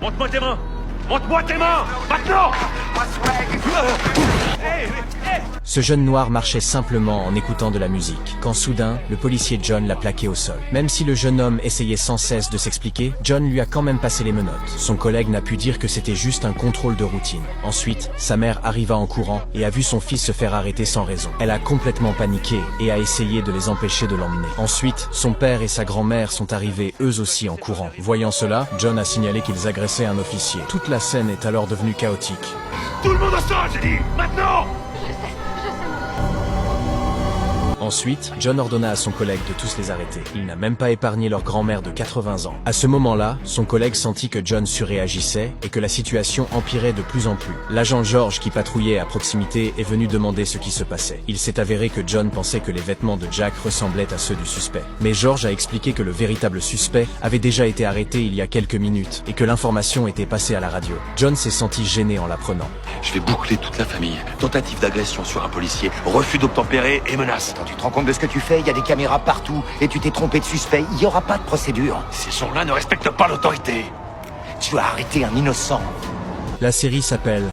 Montre-moi tes mains! Montre-moi tes mains! Maintenant! Ce jeune noir marchait simplement en écoutant de la musique, quand soudain, le policier John l'a plaqué au sol. Même si le jeune homme essayait sans cesse de s'expliquer, John lui a quand même passé les menottes. Son collègue n'a pu dire que c'était juste un contrôle de routine. Ensuite, sa mère arriva en courant et a vu son fils se faire arrêter sans raison. Elle a complètement paniqué et a essayé de les empêcher de l'emmener. Ensuite, son père et sa grand-mère sont arrivés eux aussi en courant. Voyant cela, John a signalé qu'ils agressaient un officier. Toute la scène est alors devenue chaotique. Tout le monde au sol, j'ai dit! Maintenant! Ensuite, John ordonna à son collègue de tous les arrêter. Il n'a même pas épargné leur grand-mère de 80 ans. À ce moment-là, son collègue sentit que John surréagissait et que la situation empirait de plus en plus. L'agent George qui patrouillait à proximité est venu demander ce qui se passait. Il s'est avéré que John pensait que les vêtements de Jack ressemblaient à ceux du suspect. Mais George a expliqué que le véritable suspect avait déjà été arrêté il y a quelques minutes et que l'information était passée à la radio. John s'est senti gêné en l'apprenant. Je vais boucler toute la famille. Tentative d'agression sur un policier, refus d'obtempérer et menace. Tu te rends compte de ce que tu fais? Il y a des caméras partout et tu t'es trompé de suspect. Il n'y aura pas de procédure. Ces gens-là ne respectent pas l'autorité. Tu as arrêté un innocent. La série s'appelle